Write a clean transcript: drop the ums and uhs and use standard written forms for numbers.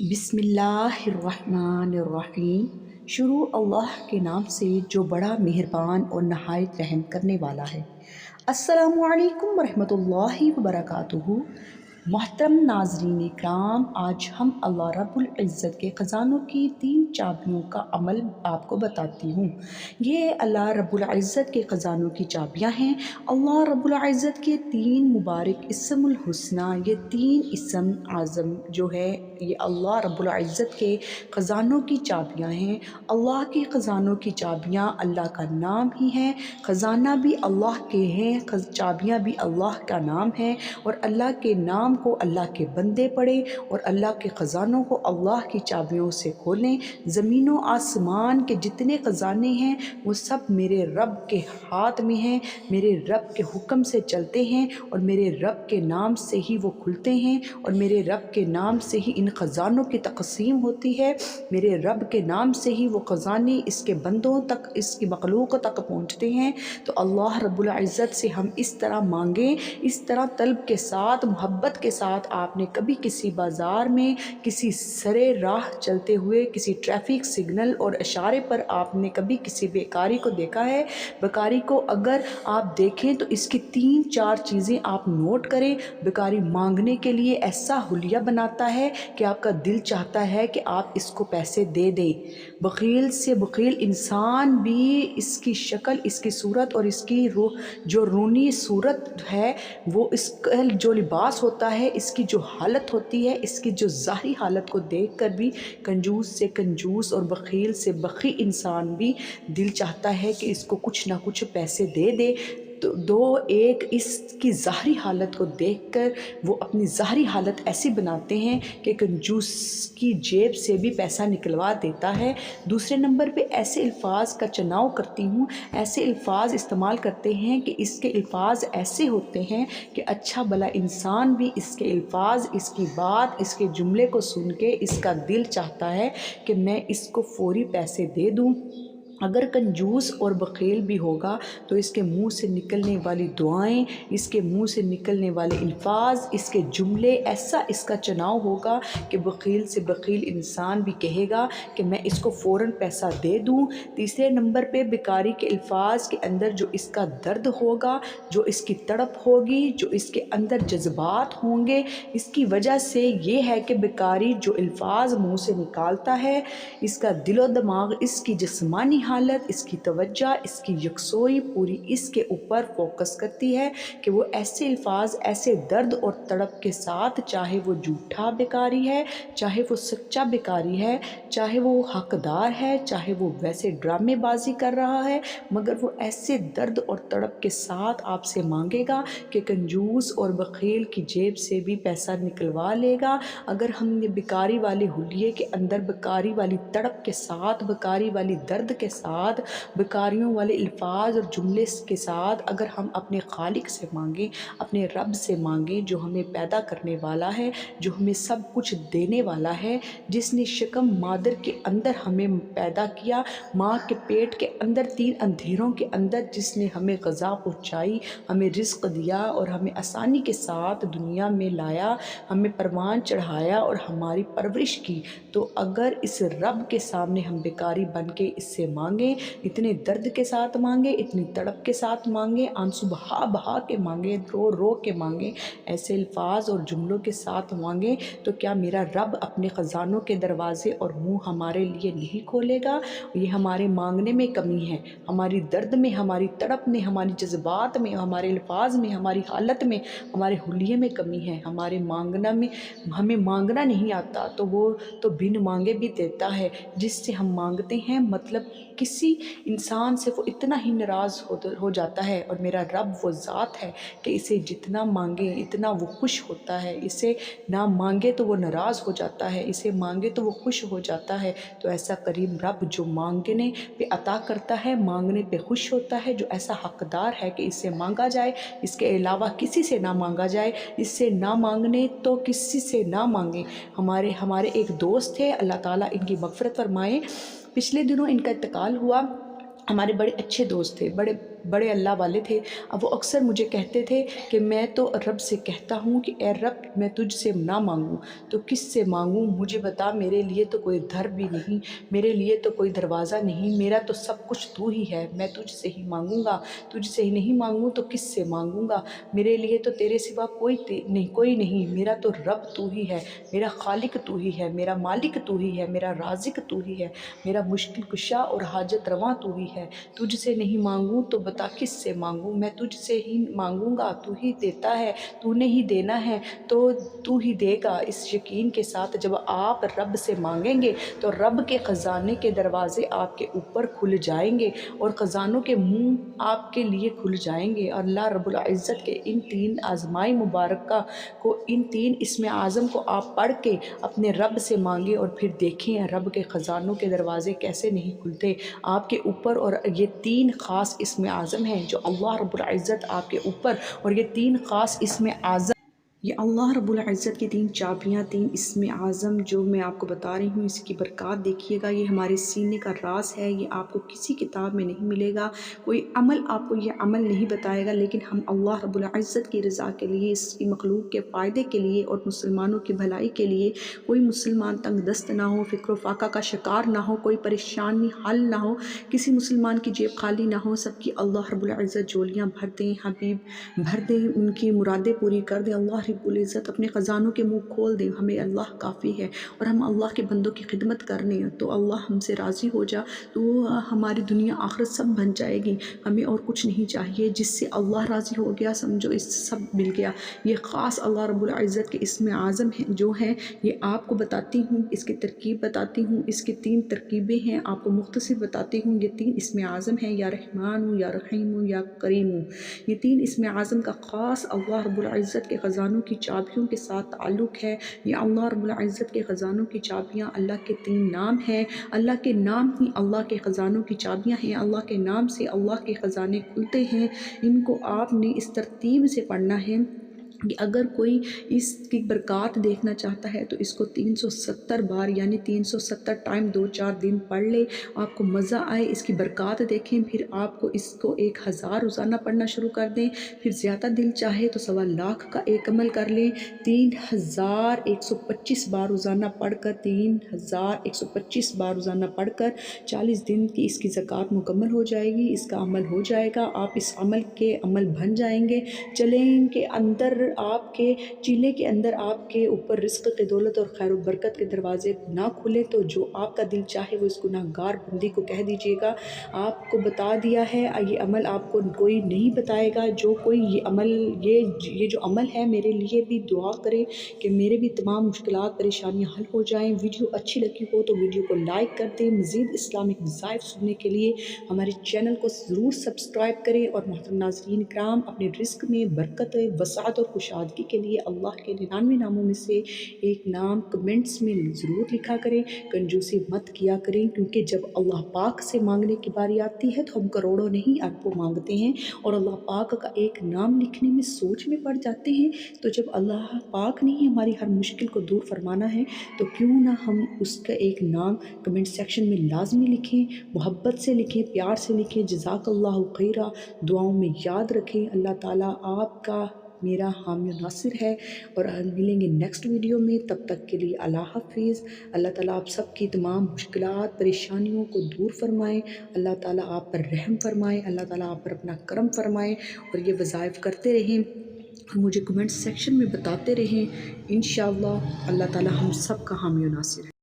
بسم اللہ الرحمن الرحیم۔ شروع اللہ کے نام سے جو بڑا مہربان اور نہایت رحم کرنے والا ہے۔ السلام علیکم ورحمۃ اللہ وبرکاتہ۔ محترم ناظرین کرام، آج ہم اللہ رب العزت کے خزانوں کی 3 چابیوں کا عمل آپ کو بتاتی ہوں۔ یہ اللہ رب العزت کے خزانوں کی چابیاں ہیں۔ اللہ رب العزت کے 3 مبارک اسم الحسنہ، یہ 3 اسم اعظم جو ہے یہ اللہ رب العزت کے خزانوں کی چابیاں ہیں۔ اللہ کے خزانوں کی چابیاں اللہ کا نام ہی ہے، خزانہ بھی اللہ کے ہیں، چابیاں بھی اللہ کا نام ہے، اور اللہ کے نام کو اللہ کے بندے پڑھیں اور اللہ کے خزانوں کو اللہ کی چابیوں سے کھولیں۔ زمین و آسمان کے جتنے خزانے ہیں وہ سب میرے رب کے ہاتھ میں ہیں، میرے رب کے حکم سے چلتے ہیں اور میرے رب کے نام سے ہی وہ کھلتے ہیں، اور میرے رب کے نام سے ہی ان خزانوں کی تقسیم ہوتی ہے۔ میرے رب کے نام سے ہی وہ خزانے اس کے بندوں تک، اس کی مخلوق تک پہنچتے ہیں۔ تو اللہ رب العزت سے ہم اس طرح مانگیں، اس طرح طلب کے ساتھ، محبت کے ساتھ۔ آپ نے کبھی کسی بازار میں، کسی سرے راہ چلتے ہوئے، کسی ٹریفک سگنل اور اشارے پر آپ نے کبھی کسی بیکاری کو دیکھا ہے؟ بیکاری کو اگر آپ دیکھیں تو اس کی 3-4 چیزیں آپ نوٹ کریں۔ بیکاری مانگنے کے لیے ایسا حلیہ بناتا ہے کہ آپ کا دل چاہتا ہے کہ آپ اس کو پیسے دے دیں۔ بخیل سے بخیل انسان بھی اس کی شکل، اس کی صورت اور اس کی جو رونی صورت ہے، وہ اس کا جو لباس ہوتا ہے، اس کی جو حالت ہوتی ہے، اس کی جو ظاہری حالت کو دیکھ کر بھی کنجوس سے کنجوس اور بخیل سے بخیل انسان بھی دل چاہتا ہے کہ اس کو کچھ نہ کچھ پیسے دے دے۔ تو ایک اس کی ظاہری حالت کو دیکھ کر وہ اپنی ظاہری حالت ایسی بناتے ہیں کہ کنجوس کی جیب سے بھی پیسہ نکلوا دیتا ہے۔ دوسرے نمبر پہ ایسے الفاظ کا چناؤ کرتی ہوں، ایسے الفاظ استعمال کرتے ہیں کہ اس کے الفاظ ایسے ہوتے ہیں کہ اچھا بھلا انسان بھی اس کے الفاظ، اس کی بات، اس کے جملے کو سن کے اس کا دل چاہتا ہے کہ میں اس کو فوری پیسے دے دوں۔ اگر کنجوس اور بخیل بھی ہوگا تو اس کے منہ سے نکلنے والی دعائیں، اس کے منہ سے نکلنے والے الفاظ، اس کے جملے، ایسا اس کا چناؤ ہوگا کہ بخیل سے بخیل انسان بھی کہے گا کہ میں اس کو فوراً پیسہ دے دوں۔ تیسرے نمبر پہ بیکاری کے الفاظ کے اندر جو اس کا درد ہوگا، جو اس کی تڑپ ہوگی، جو اس کے اندر جذبات ہوں گے، اس کی وجہ سے یہ ہے کہ بیکاری جو الفاظ منہ سے نکالتا ہے، اس کا دل و دماغ، اس کی جسمانی حالت، اس کی توجہ، اس کی یکسوئی پوری اس کے اوپر فوکس کرتی ہے کہ وہ ایسے الفاظ، ایسے درد اور تڑپ کے ساتھ، چاہے وہ جھوٹا بیکاری ہے، چاہے وہ سچا بیکاری ہے، چاہے وہ حقدار ہے، چاہے وہ ویسے ڈرامے بازی کر رہا ہے، مگر وہ ایسے درد اور تڑپ کے ساتھ آپ سے مانگے گا کہ کنجوس اور بخیل کی جیب سے بھی پیسہ نکلوا لے گا۔ اگر ہم نے بیکاری والے حلیے کے اندر، بیکاری والی تڑپ کے ساتھ، بیکاری والی درد کے ساتھ، بیکاریوں والے الفاظ اور جملے کے ساتھ اگر ہم اپنے خالق سے مانگیں، اپنے رب سے مانگیں، جو ہمیں پیدا کرنے والا ہے، جو ہمیں سب کچھ دینے والا ہے، جس نے شکم مادر کے اندر ہمیں پیدا کیا، ماں کے پیٹ کے اندر 3 اندھیروں کے اندر جس نے ہمیں غذا پہنچائی، ہمیں رزق دیا اور ہمیں آسانی کے ساتھ دنیا میں لایا، ہمیں پروان چڑھایا اور ہماری پرورش کی۔ تو اگر اس رب کے سامنے ہم بیکاری بن کے اس سے مانگیں، اتنے درد کے ساتھ مانگیں، اتنی تڑپ کے ساتھ مانگیں، آنسو بہا بہا کے مانگیں، رو رو کے مانگیں، ایسے الفاظ اور جملوں کے ساتھ مانگیں، تو کیا میرا رب اپنے خزانوں کے دروازے اور منہ ہمارے لیے نہیں کھولے گا؟ یہ ہمارے مانگنے میں کمی ہے، ہماری درد میں، ہماری تڑپ میں، ہماری جذبات میں، ہمارے الفاظ میں، ہماری حالت میں، ہمارے حلیے میں کمی ہے۔ ہمارے مانگنا میں، ہمیں مانگنا نہیں آتا تو وہ تو بن مانگے بھی دیتا ہے۔ جس سے ہم مانگتے ہیں، مطلب کسی انسان سے وہ اتنا ہی ناراض ہو جاتا ہے، اور میرا رب وہ ذات ہے کہ اسے جتنا مانگے اتنا وہ خوش ہوتا ہے، اسے نہ مانگے تو وہ ناراض ہو جاتا ہے، اسے مانگے تو وہ خوش ہو جاتا ہے۔ تو ایسا کریم رب جو مانگنے پہ عطا کرتا ہے، مانگنے پہ خوش ہوتا ہے، جو ایسا حقدار ہے کہ اس سے مانگا جائے، اس کے علاوہ کسی سے نہ مانگا جائے، اس سے نہ مانگنے تو کسی سے نہ مانگیں۔ ہمارے ایک دوست تھے، اللہ تعالیٰ ان کی مغفرت فرمائے، پچھلے دنوں ان کا انتقال ہوا۔ ہمارے بڑے اچھے دوست تھے، بڑے بڑے اللہ والے تھے، اب وہ اکثر مجھے کہتے تھے کہ میں تو رب سے کہتا ہوں کہ اے رب میں تجھ سے نہ مانگوں تو کس سے مانگوں، مجھے بتا، میرے لیے تو کوئی در بھی نہیں، میرے لیے تو کوئی دروازہ نہیں، میرا تو سب کچھ تو ہی ہے، میں تجھ سے ہی مانگوں گا، تجھ سے ہی نہیں مانگوں تو کس سے مانگوں گا، میرے لیے تو تیرے سوا کوئی نہیں، میرا تو رب تو ہی ہے، میرا خالق تو ہی ہے، میرا مالک تو ہی ہے، میرا رازق تو ہی ہے، میرا مشکل کشا اور حاجت رواں تو ہی ہے، تجھ سے نہیں مانگوں تو بتا کس سے مانگوں، میں تجھ سے ہی مانگوں گا، تو ہی دیتا ہے، تو نے ہی دینا ہے تو تو ہی دے گا۔ اس یقین کے ساتھ جب آپ رب سے مانگیں گے تو رب کے خزانے کے دروازے آپ کے اوپر کھل جائیں گے اور خزانوں کے منہ آپ کے لیے کھل جائیں گے۔ اور اللہ رب العزت کے ان 3 آزمائی مبارکہ کو، ان 3 اسم اعظم کو آپ پڑھ کے اپنے رب سے مانگیں اور پھر دیکھیں رب کے خزانوں کے دروازے کیسے نہیں کھلتے آپ کے اوپر۔ اور یہ 3 خاص اسم اعظم ہیں جو اللہ رب العزت آپ کے اوپر، اور یہ 3 خاص اسم اعظم، یہ اللہ رب العزت کی 3 چابیاں، 3 اسم اعظم جو میں آپ کو بتا رہی ہوں، اس کی برکات دیکھیے گا، یہ ہمارے سینے کا راز ہے، یہ آپ کو کسی کتاب میں نہیں ملے گا، کوئی عمل آپ کو یہ عمل نہیں بتائے گا، لیکن ہم اللہ رب العزت کی رضا کے لیے، اس کی مخلوق کے فائدے کے لیے اور مسلمانوں کی بھلائی کے لیے، کوئی مسلمان تنگ دست نہ ہو، فکر و فاقہ کا شکار نہ ہو، کوئی پریشانی حل نہ ہو، کسی مسلمان کی جیب خالی نہ ہو، سب کی اللہ رب العزت جولیاں بھر دیں، حبیب بھر دیں، ان کی مرادیں پوری کر دیں، اللہ رب العزت اپنے خزانوں کے منہ کھول دیں، ہمیں اللہ کافی ہے، اور ہم اللہ کے بندوں کی خدمت کرنے ہیں تو اللہ ہم سے راضی ہو جا تو ہماری دنیا آخرت سب بن جائے گی، ہمیں اور کچھ نہیں چاہیے، جس سے اللہ راضی ہو گیا سمجھو اس سب مل گیا۔ یہ خاص اللہ رب العزت کے اسم اعظم ہیں جو ہیں، یہ آپ کو بتاتی ہوں، اس کی ترکیب بتاتی ہوں، اس کی 3 ترکیبیں ہیں، آپ کو مختصر بتاتی ہوں، یہ 3 اسم اعظم ہیں، یا رحمان ہوں، یا رحیم ہوں، یا کریم ہوں، یہ 3 اسم اعظم کا خاص اللہ رب العزت کے خزانوں کی چابیوں کے ساتھ تعلق ہے۔ یہ اللہ رب العزت کے خزانوں کی چابیاں اللہ کے 3 نام ہیں، اللہ کے نام ہی اللہ کے خزانوں کی چابیاں ہیں، اللہ کے نام سے اللہ کے خزانے کھلتے ہیں، ان کو آپ نے اس ترتیب سے پڑھنا ہے کہ اگر کوئی اس کی برکات دیکھنا چاہتا ہے تو اس کو 370 بار یعنی 370 ٹائم 2-4 دن پڑھ لے، آپ کو مزہ آئے، اس کی برکات دیکھیں، پھر آپ کو اس کو 1000 روزانہ پڑھنا شروع کر دیں، پھر زیادہ دل چاہے تو 1.25 لاکھ کا ایک عمل کر لیں، 3125 بار روزانہ پڑھ کر، 3125 بار روزانہ پڑھ کر 40 دن کی اس کی زکوٰۃ مکمل ہو جائے گی، اس کا عمل ہو جائے گا، آپ اس عمل کے عمل بن جائیں گے، چلیں کے اندر آپ کے چیلے کے اندر آپ کے اوپر رزق کی دولت اور خیر و برکت کے دروازے نہ کھلے تو جو آپ کا دل چاہے وہ اس گناہ گار بندی کو کہہ دیجیے گا، آپ کو بتا دیا ہے، یہ عمل آپ کو کوئی نہیں بتائے گا، جو کوئی یہ عمل یہ جو عمل ہے میرے لیے بھی دعا کرے کہ میرے بھی تمام مشکلات پریشانیاں حل ہو جائیں۔ ویڈیو اچھی لگی ہو تو ویڈیو کو لائک کر دیں، مزید اسلامک وظائف سننے کے لیے ہمارے چینل کو ضرور سبسکرائب کریں، اور محترم ناظرین کرام اپنے رزق میں برکت، وسعت اور خوشحالی کے لیے اللہ کے 99 ناموں میں سے ایک نام کمنٹس میں ضرور لکھا کریں، کنجوسی مت کیا کریں، کیونکہ جب اللہ پاک سے مانگنے کی باری آتی ہے تو ہم کروڑوں نہیں اربوں مانگتے ہیں، اور اللہ پاک کا ایک نام لکھنے میں سوچ میں پڑ جاتے ہیں، تو جب اللہ پاک نے ہی ہماری ہر مشکل کو دور فرمانا ہے تو کیوں نہ ہم اس کا ایک نام کمنٹ سیکشن میں لازمی لکھیں، محبت سے لکھیں، پیار سے لکھیں، جزاک اللہ خیرہ، دعاؤں میں یاد رکھیں۔ اللہ تعالیٰ آپ کا میرا حامی و ناصر ہے، اور ملیں گے نیکسٹ ویڈیو میں، تب تک کے لیے اللہ حافظ۔ اللہ تعالیٰ آپ سب کی تمام مشکلات پریشانیوں کو دور فرمائیں، اللہ تعالیٰ آپ پر رحم فرمائیں، اللہ تعالیٰ آپ پر اپنا کرم فرمائیں، اور یہ وظائف کرتے رہیں اور مجھے کمنٹ سیکشن میں بتاتے رہیں، انشاءاللہ اللہ تعالیٰ ہم سب کا حامی و ناصر ہے۔